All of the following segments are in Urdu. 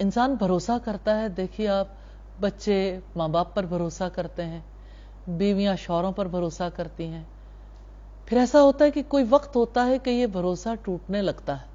انسان بھروسہ کرتا ہے، دیکھیے آپ، بچے ماں باپ پر بھروسہ کرتے ہیں، بیویاں شوہروں پر بھروسہ کرتی ہیں، پھر ایسا ہوتا ہے کہ کوئی وقت ہوتا ہے کہ یہ بھروسہ ٹوٹنے لگتا ہے۔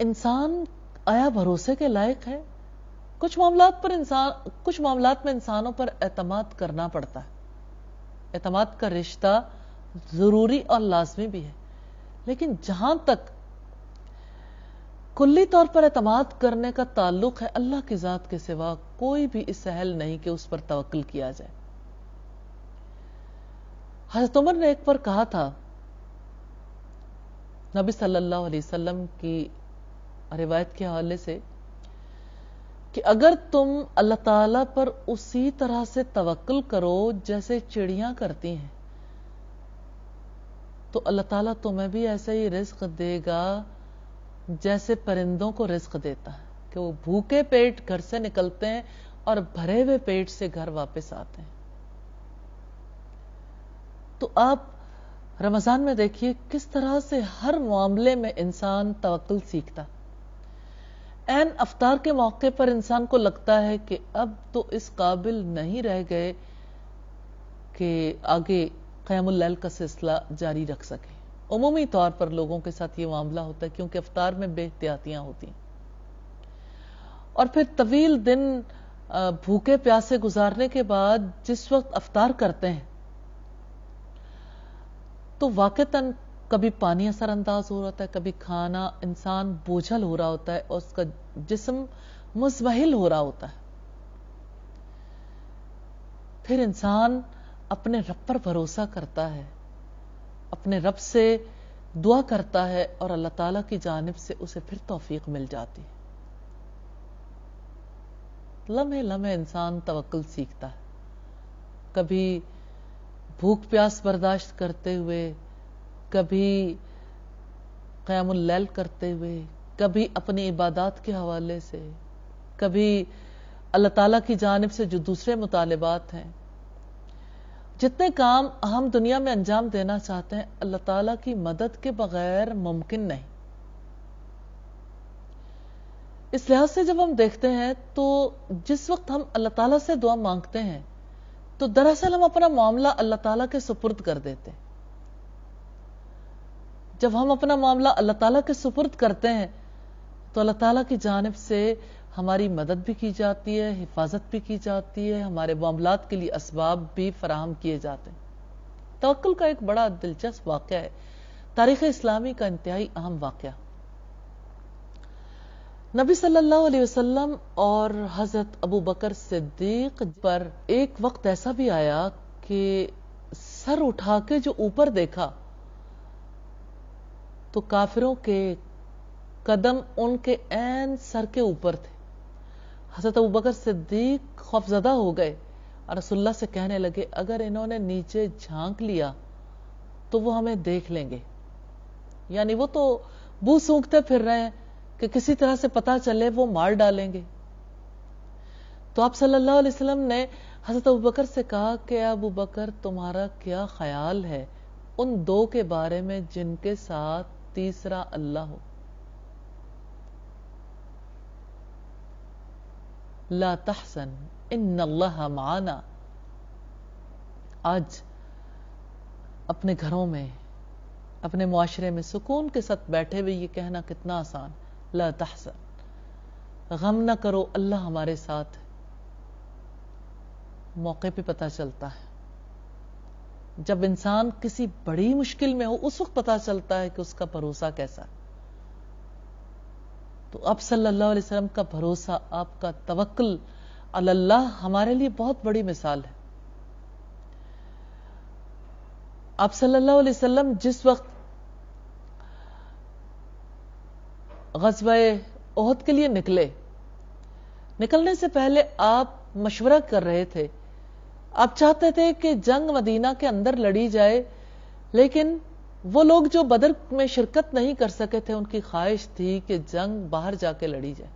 انسان آیا بھروسے کے لائق ہے؟ کچھ معاملات میں انسانوں پر اعتماد کرنا پڑتا ہے، اعتماد کا رشتہ ضروری اور لازمی بھی ہے، لیکن جہاں تک کلی طور پر اعتماد کرنے کا تعلق ہے، اللہ کی ذات کے سوا کوئی بھی اس اہل نہیں کہ اس پر توکل کیا جائے۔ حضرت عمر نے ایک بار کہا تھا، نبی صلی اللہ علیہ وسلم کی روایت کے حوالے سے، کہ اگر تم اللہ تعالیٰ پر اسی طرح سے توکل کرو جیسے چڑیاں کرتی ہیں تو اللہ تعالیٰ تمہیں بھی ایسا ہی رزق دے گا جیسے پرندوں کو رزق دیتا ہے، کہ وہ بھوکے پیٹ گھر سے نکلتے ہیں اور بھرے ہوئے پیٹ سے گھر واپس آتے ہیں۔ تو آپ رمضان میں دیکھیے کس طرح سے ہر معاملے میں انسان توکل سیکھتا۔ عین افطار کے موقع پر انسان کو لگتا ہے کہ اب تو اس قابل نہیں رہ گئے کہ آگے قیام اللیل کا سلسلہ جاری رکھ سکے۔ عمومی طور پر لوگوں کے ساتھ یہ معاملہ ہوتا ہے کیونکہ افطار میں بے احتیاطیاں ہوتی ہیں، اور پھر طویل دن بھوکے پیاسے گزارنے کے بعد جس وقت افطار کرتے ہیں تو واقعتاً کبھی پانی اثر انداز ہو رہا ہے، کبھی کھانا انسان بوجھل ہو رہا ہوتا ہے اور اس کا جسم مزمحل ہو رہا ہوتا ہے۔ پھر انسان اپنے رب پر بھروسہ کرتا ہے، اپنے رب سے دعا کرتا ہے اور اللہ تعالیٰ کی جانب سے اسے پھر توفیق مل جاتی ہے۔ لمحے لمحے انسان توکل سیکھتا ہے، کبھی بھوک پیاس برداشت کرتے ہوئے، کبھی قیام اللیل کرتے ہوئے، کبھی اپنی عبادات کے حوالے سے، کبھی اللہ تعالیٰ کی جانب سے جو دوسرے مطالبات ہیں۔ جتنے کام ہم دنیا میں انجام دینا چاہتے ہیں اللہ تعالیٰ کی مدد کے بغیر ممکن نہیں۔ اس لحاظ سے جب ہم دیکھتے ہیں تو جس وقت ہم اللہ تعالیٰ سے دعا مانگتے ہیں تو دراصل ہم اپنا معاملہ اللہ تعالیٰ کے سپرد کر دیتے ہیں۔ جب ہم اپنا معاملہ اللہ تعالیٰ کے سپرد کرتے ہیں تو اللہ تعالیٰ کی جانب سے ہماری مدد بھی کی جاتی ہے، حفاظت بھی کی جاتی ہے، ہمارے معاملات کے لیے اسباب بھی فراہم کیے جاتے ہیں۔ توکل کا ایک بڑا دلچسپ واقعہ ہے، تاریخ اسلامی کا انتہائی اہم واقعہ۔ نبی صلی اللہ علیہ وسلم اور حضرت ابو بکر صدیق پر ایک وقت ایسا بھی آیا کہ سر اٹھا کے جو اوپر دیکھا تو کافروں کے قدم ان کے عین سر کے اوپر تھے۔ حضرت ابو بکر صدیق خوفزدہ ہو گئے اور رسول اللہ سے کہنے لگے اگر انہوں نے نیچے جھانک لیا تو وہ ہمیں دیکھ لیں گے، یعنی وہ تو بو سونکھتے پھر رہے ہیں کہ کسی طرح سے پتا چلے وہ مار ڈالیں گے۔ تو آپ صلی اللہ علیہ وسلم نے حضرت ابو بکر سے کہا کہ ابو بکر تمہارا کیا خیال ہے ان دو کے بارے میں جن کے ساتھ تیسرا اللہ ہو؟ لا تحزن ان اللہ معنا۔ آج اپنے گھروں میں، اپنے معاشرے میں سکون کے ساتھ بیٹھے ہوئے یہ کہنا کتنا آسان، لا تحزن، غم نہ کرو اللہ ہمارے ساتھ ہے۔ موقع پہ پتہ چلتا ہے، جب انسان کسی بڑی مشکل میں ہو اس وقت پتہ چلتا ہے کہ اس کا بھروسہ کیسا ہے۔ تو آپ صلی اللہ علیہ وسلم کا بھروسہ، آپ کا توکل علی اللہ ہمارے لیے بہت بڑی مثال ہے۔ آپ صلی اللہ علیہ وسلم جس وقت غزوہ احد کے لیے نکلنے سے پہلے آپ مشورہ کر رہے تھے، آپ چاہتے تھے کہ جنگ مدینہ کے اندر لڑی جائے، لیکن وہ لوگ جو بدر میں شرکت نہیں کر سکے تھے ان کی خواہش تھی کہ جنگ باہر جا کے لڑی جائے۔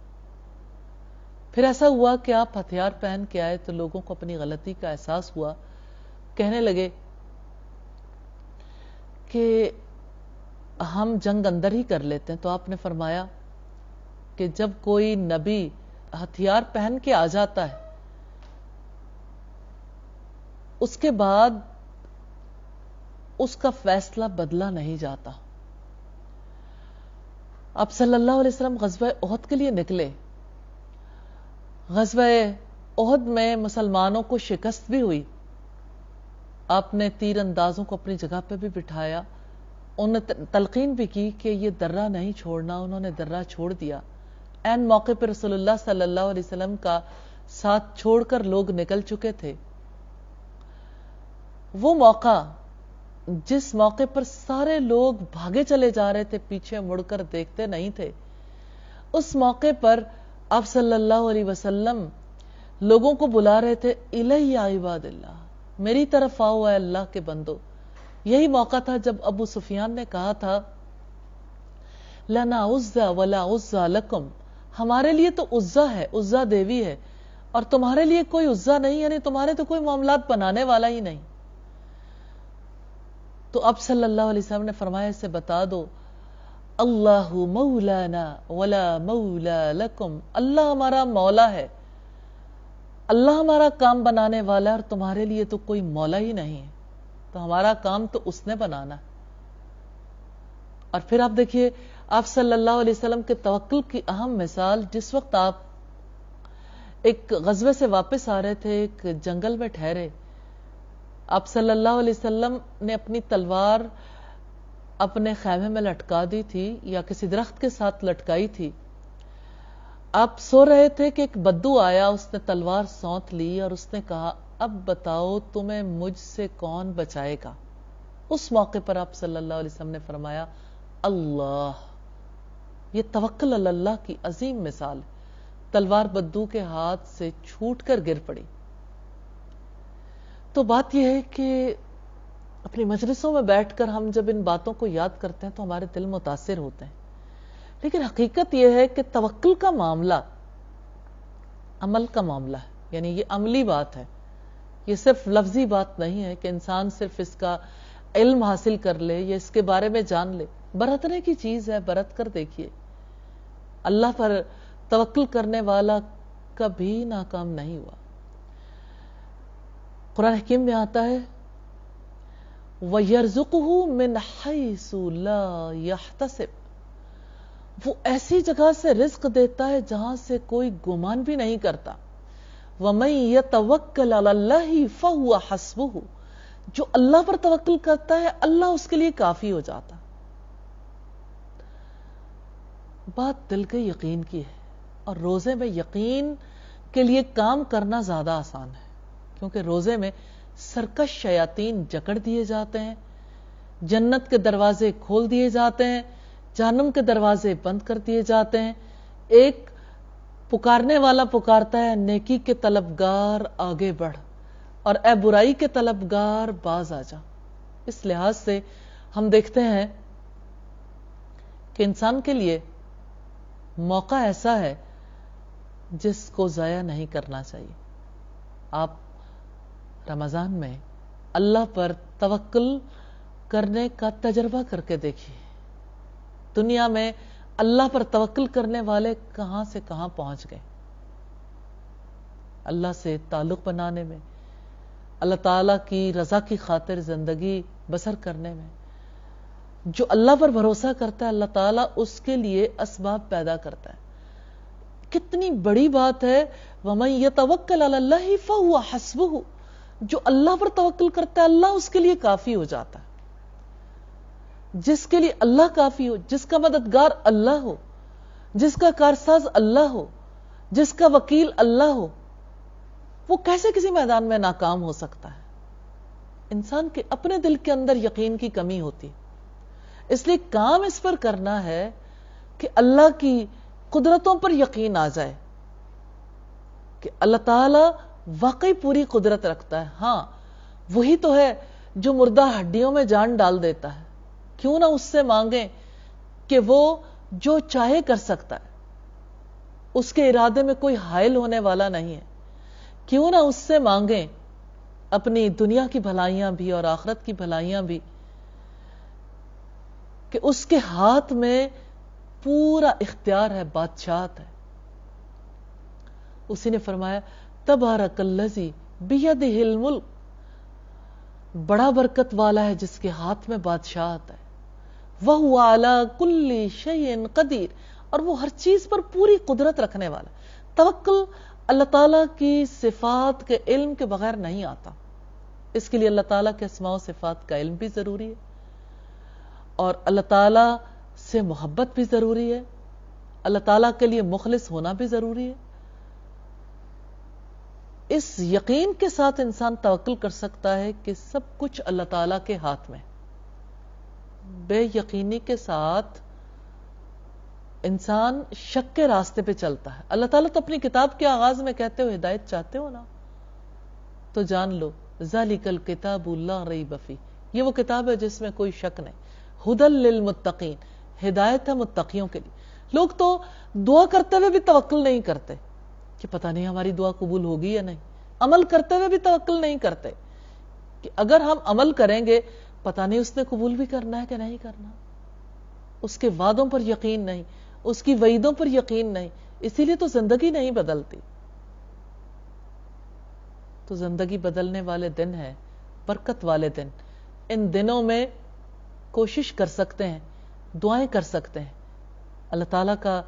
پھر ایسا ہوا کہ آپ ہتھیار پہن کے آئے تو لوگوں کو اپنی غلطی کا احساس ہوا، کہنے لگے کہ ہم جنگ اندر ہی کر لیتے ہیں۔ تو آپ نے فرمایا کہ جب کوئی نبی ہتھیار پہن کے آ جاتا ہے اس کے بعد اس کا فیصلہ بدلا نہیں جاتا. آپ صلی اللہ علیہ وسلم غزوہ احد کے لیے نکلے. غزوہ احد میں مسلمانوں کو شکست بھی ہوئی. آپ نے تیر اندازوں کو اپنی جگہ پہ بھی بٹھایا. انہوں نے تلقین بھی کی کہ یہ درہ نہیں چھوڑنا. انہوں نے درہ چھوڑ دیا. عین موقع پہ رسول اللہ صلی اللہ علیہ وسلم کا ساتھ چھوڑ کر لوگ نکل چکے تھے. وہ موقع جس موقع پر سارے لوگ بھاگے چلے جا رہے تھے, پیچھے مڑ کر دیکھتے نہیں تھے, اس موقع پر آپ صلی اللہ علیہ وسلم لوگوں کو بلا رہے تھے, الیہ عباد اللہ, میری طرف آؤ اے اللہ کے بندو. یہی موقع تھا جب ابو سفیان نے کہا تھا لنا عزا ولا عزا لکم, ہمارے لیے تو عزا ہے, عزا دیوی ہے, اور تمہارے لیے کوئی عزا نہیں, یعنی تمہارے تو کوئی معاملات بنانے والا ہی نہیں. تو اب صلی اللہ علیہ وسلم نے فرمایا اسے بتا دو اللہ مولانا ولا مولا لکم, اللہ ہمارا مولا ہے, اللہ ہمارا کام بنانے والا ہے, اور تمہارے لیے تو کوئی مولا ہی نہیں ہے, تو ہمارا کام تو اس نے بنانا. اور پھر آپ دیکھیے آپ صلی اللہ علیہ وسلم کے توکل کی اہم مثال, جس وقت آپ ایک غزوے سے واپس آ رہے تھے, ایک جنگل میں ٹھہرے, آپ صلی اللہ علیہ وسلم نے اپنی تلوار اپنے خیمے میں لٹکا دی تھی یا کسی درخت کے ساتھ لٹکائی تھی. آپ سو رہے تھے کہ ایک بدو آیا, اس نے تلوار سونت لی اور اس نے کہا اب بتاؤ تمہیں مجھ سے کون بچائے گا. اس موقع پر آپ صلی اللہ علیہ وسلم نے فرمایا اللہ. یہ توکل علی اللہ کی عظیم مثال ہے. تلوار بدو کے ہاتھ سے چھوٹ کر گر پڑی. تو بات یہ ہے کہ اپنی مجلسوں میں بیٹھ کر ہم جب ان باتوں کو یاد کرتے ہیں تو ہمارے دل متاثر ہوتے ہیں, لیکن حقیقت یہ ہے کہ توکل کا معاملہ عمل کا معاملہ ہے, یعنی یہ عملی بات ہے. یہ صرف لفظی بات نہیں ہے کہ انسان صرف اس کا علم حاصل کر لے یا اس کے بارے میں جان لے. برتنے کی چیز ہے, برت کر دیکھیے. اللہ پر توکل کرنے والا کبھی ناکام نہیں ہوا. قرآن حکیم میں آتا ہے وَيَرْزُقُهُ مِنْ حَيْثُ لَا يَحْتَسِبُ, وہ ایسی جگہ سے رزق دیتا ہے جہاں سے کوئی گمان بھی نہیں کرتا. وَمَنْ يَتَوَكَّلْ عَلَى اللَّهِ فَهُوَ حَسْبُهُ, جو اللہ پر توکل کرتا ہے اللہ اس کے لیے کافی ہو جاتا. بات دل کے یقین کی ہے, اور روزے میں یقین کے لیے کام کرنا زیادہ آسان ہے, کیونکہ روزے میں سرکش شیاطین جکڑ دیے جاتے ہیں, جنت کے دروازے کھول دیے جاتے ہیں, جہنم کے دروازے بند کر دیے جاتے ہیں. ایک پکارنے والا پکارتا ہے نیکی کے طلبگار آگے بڑھ, اور اے برائی کے طلبگار باز آ جا. اس لحاظ سے ہم دیکھتے ہیں کہ انسان کے لیے موقع ایسا ہے جس کو ضائع نہیں کرنا چاہیے. آپ رمضان میں اللہ پر توکل کرنے کا تجربہ کر کے دیکھیے. دنیا میں اللہ پر توکل کرنے والے کہاں سے کہاں پہنچ گئے. اللہ سے تعلق بنانے میں, اللہ تعالیٰ کی رضا کی خاطر زندگی بسر کرنے میں. جو اللہ پر بھروسہ کرتا ہے اللہ تعالیٰ اس کے لیے اسباب پیدا کرتا ہے. کتنی بڑی بات ہے وَمَن يَتَوَكَّلْ عَلَى اللَّهِ فَهُوَ حَسْبُهُ, جو اللہ پر توکل کرتا ہے اللہ اس کے لیے کافی ہو جاتا ہے. جس کے لیے اللہ کافی ہو, جس کا مددگار اللہ ہو, جس کا کارساز اللہ ہو, جس کا وکیل اللہ ہو, وہ کیسے کسی میدان میں ناکام ہو سکتا ہے. انسان کے اپنے دل کے اندر یقین کی کمی ہوتی, اس لیے کام اس پر کرنا ہے کہ اللہ کی قدرتوں پر یقین آ جائے کہ اللہ تعالی واقعی پوری قدرت رکھتا ہے. ہاں وہی تو ہے جو مردہ ہڈیوں میں جان ڈال دیتا ہے. کیوں نہ اس سے مانگیں کہ وہ جو چاہے کر سکتا ہے, اس کے ارادے میں کوئی حائل ہونے والا نہیں ہے. کیوں نہ اس سے مانگیں اپنی دنیا کی بھلائیاں بھی اور آخرت کی بھلائیاں بھی, کہ اس کے ہاتھ میں پورا اختیار ہے، بادشاہت ہے. اسی نے فرمایا تبارک الذی بیدہ الملک، بڑا برکت والا ہے جس کے ہاتھ میں بادشاہت ہے. وَهُوَ عَلَى كُلِّ شَيْءٍ قَدِيرٌ، اور وہ ہر چیز پر پوری قدرت رکھنے والا. توکل اللہ تعالیٰ کی صفات کے علم کے بغیر نہیں آتا. اس کے لیے اللہ تعالیٰ کے اسماء و صفات کا علم بھی ضروری ہے، اور اللہ تعالیٰ سے محبت بھی ضروری ہے، اللہ تعالیٰ کے لیے مخلص ہونا بھی ضروری ہے. اس یقین کے ساتھ انسان توکل کر سکتا ہے کہ سب کچھ اللہ تعالیٰ کے ہاتھ میں. بے یقینی کے ساتھ انسان شک کے راستے پہ چلتا ہے. اللہ تعالیٰ تو اپنی کتاب کے آغاز میں کہتے ہو ہدایت چاہتے ہو نا، تو جان لو ذالک الکتاب لا ریب فیہ، یہ وہ کتاب ہے جس میں کوئی شک نہیں. ھدی للمتقین، ہدایت ہے متقیوں کے لیے. لوگ تو دعا کرتے ہوئے بھی توکل نہیں کرتے کہ پتہ نہیں ہماری دعا قبول ہوگی یا نہیں. عمل کرتے ہوئے بھی توکل نہیں کرتے کہ اگر ہم عمل کریں گے پتہ نہیں اس نے قبول بھی کرنا ہے کہ نہیں کرنا. اس کے وعدوں پر یقین نہیں، اس کی وعیدوں پر یقین نہیں، اسی لیے تو زندگی نہیں بدلتی. تو زندگی بدلنے والے دن ہیں، برکت والے دن. ان دنوں میں کوشش کر سکتے ہیں، دعائیں کر سکتے ہیں. اللہ تعالیٰ کا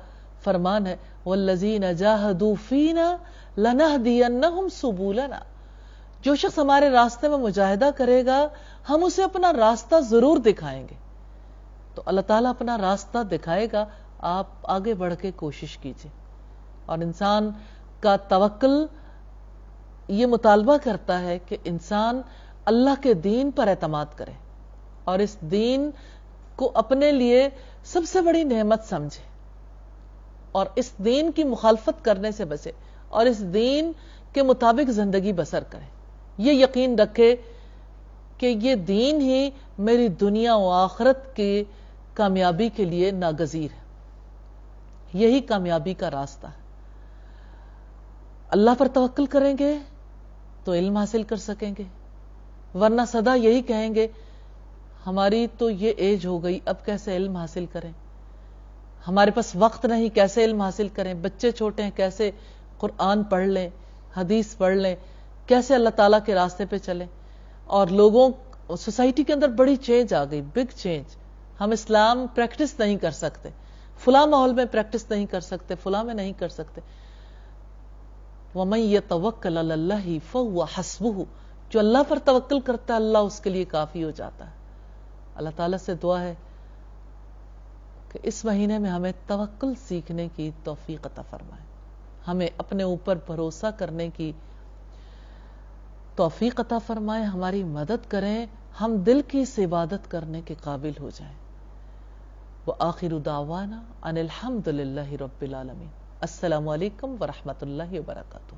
فرمان ہے وَالَّذِينَ جَاهَدُوا فِينَا لَنَهْدِيَنَّهُمْ سُبُلَنَا، جو شخص ہمارے راستے میں مجاہدہ کرے گا ہم اسے اپنا راستہ ضرور دکھائیں گے. تو اللہ تعالیٰ اپنا راستہ دکھائے گا، آپ آگے بڑھ کے کوشش کیجئے. اور انسان کا توکل یہ مطالبہ کرتا ہے کہ انسان اللہ کے دین پر اعتماد کرے اور اس دین کو اپنے لیے سب سے بڑی نعمت سمجھے اور اس دین کی مخالفت کرنے سے بچے اور اس دین کے مطابق زندگی بسر کرے. یہ یقین رکھے کہ یہ دین ہی میری دنیا و آخرت کی کامیابی کے لیے ناگزیر ہے، یہی کامیابی کا راستہ ہے. اللہ پر توکل کریں گے تو علم حاصل کر سکیں گے، ورنہ سدا یہی کہیں گے ہماری تو یہ ایج ہو گئی، اب کیسے علم حاصل کریں، ہمارے پاس وقت نہیں، کیسے علم حاصل کریں، بچے چھوٹے ہیں کیسے قرآن پڑھ لیں، حدیث پڑھ لیں، کیسے اللہ تعالیٰ کے راستے پہ چلیں. اور لوگوں سوسائٹی کے اندر بڑی چینج آ گئی، بگ چینج. ہم اسلام پریکٹس نہیں کر سکتے، فلاں ماحول میں پریکٹس نہیں کر سکتے، فلاں میں نہیں کر سکتے. وَمَن يَتَوَكَّلْ عَلَى اللَّهِ فَهُوَ حَسْبُهُ، جو اللہ پر توکل کرتا ہے اللہ اس کے لیے کافی ہو جاتا ہے. اللہ تعالیٰ سے دعا ہے کہ اس مہینے میں ہمیں توکل سیکھنے کی توفیق عطا فرمائے، ہمیں اپنے اوپر بھروسہ کرنے کی توفیق عطا فرمائے، ہماری مدد کریں، ہم دل کی اس عبادت کرنے کے قابل ہو جائیں. وآخر دعوانا ان الحمد للہ رب العالمین. السلام علیکم ورحمۃ اللہ وبرکاتہ.